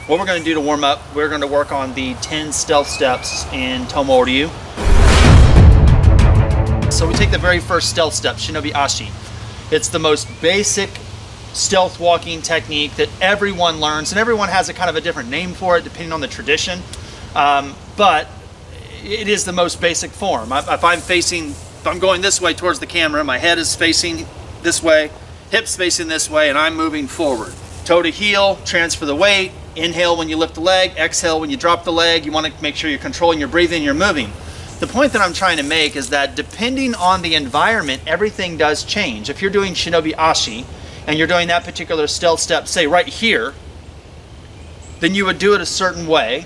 What we're going to do to warm up, we're going to work on the 10 stealth steps in Tomo Ryu. So we take the very first stealth step, Shinobi Ashi. It's the most basic stealth walking technique that everyone learns, and everyone has a kind of a different name for it depending on the tradition. But it is the most basic form. If I'm going this way towards the camera, my head is facing this way, hips facing this way, and I'm moving forward. Toe to heel, transfer the weight, inhale when you lift the leg, exhale when you drop the leg. You want to make sure you're controlling your breathing, you're moving. The point that I'm trying to make is that depending on the environment, everything does change. If you're doing Shinobi Ashi and you're doing that particular stealth step, say right here, then you would do it a certain way,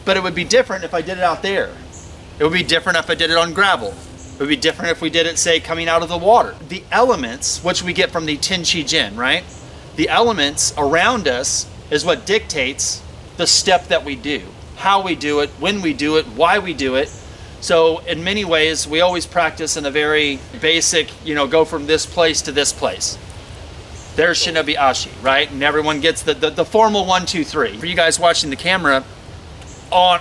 but it would be different if I did it out there. It would be different if I did it on gravel. It would be different if we did it, say, coming out of the water. The elements, which we get from the Tenshi Jin, right? The elements around us is what dictates the step that we do, how we do it, when we do it, why we do it. So in many ways, we always practice in a very basic, go from this place to this place. There's Shinobi Ashi, right? And everyone gets the formal 1, 2, 3. For you guys watching the camera,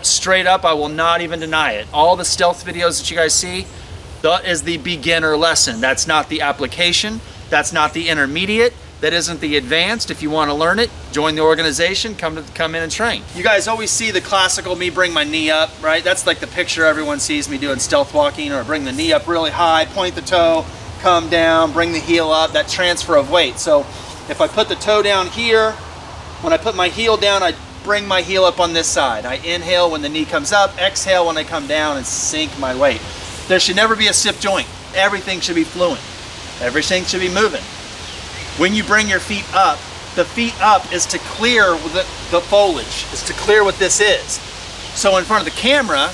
straight up, I will not even deny it. All the stealth videos that you guys see, that is the beginner lesson. That's not the application. That's not the intermediate. That isn't the advanced. If you want to learn it, join the organization, come in and train. You guys always see the classical me bring my knee up, right? That's like the picture everyone sees me doing stealth walking, or bring the knee up really high, point the toe, come down, bring the heel up, that transfer of weight. So if I put the toe down here, when I put my heel down, I bring my heel up on this side. I inhale when the knee comes up, exhale when I come down, and sink my weight. There should never be a stiff joint. Everything should be fluent. Everything should be moving. When you bring your feet up, the feet up is to clear the foliage, is to clear what this is. So in front of the camera,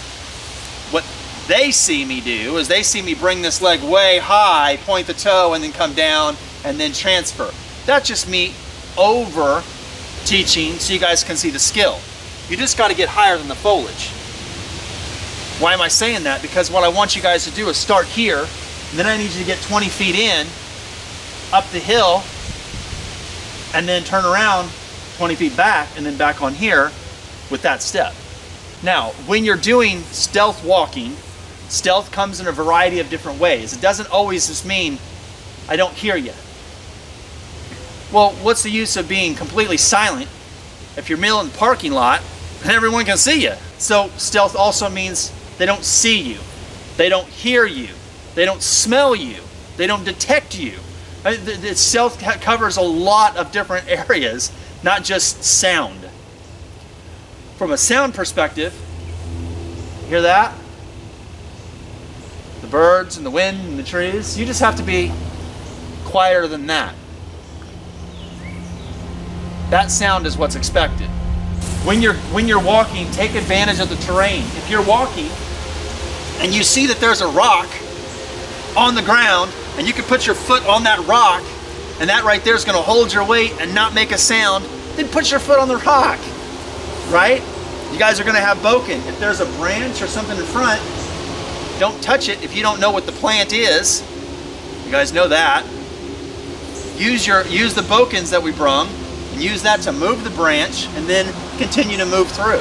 what they see me do is they see me bring this leg way high, point the toe, and then come down, and then transfer. That's just me over teaching so you guys can see the skill. You just got to get higher than the foliage. Why am I saying that? Because what I want you guys to do is start here, and then I need you to get 20 feet in, up the hill, and then turn around 20 feet back, and then back on here with that step. Now, when you're doing stealth walking, stealth comes in a variety of different ways. It doesn't always just mean, I don't hear you. Well, what's the use of being completely silent if you're in the parking lot and everyone can see you? So stealth also means they don't see you, they don't hear you, they don't smell you, they don't detect you. Stealth covers a lot of different areas, not just sound. From a sound perspective, hear that? The birds and the wind and the trees. You just have to be quieter than that. That sound is what's expected. When you're walking, take advantage of the terrain. If you're walking and you see that there's a rock on the ground, and you can put your foot on that rock, and that right there is going to hold your weight and not make a sound, then put your foot on the rock, right? You guys are going to have boken. If there's a branch or something in front, don't touch it if you don't know what the plant is. You guys know that. Use the bokens that we brung, and use that to move the branch, and then continue to move through.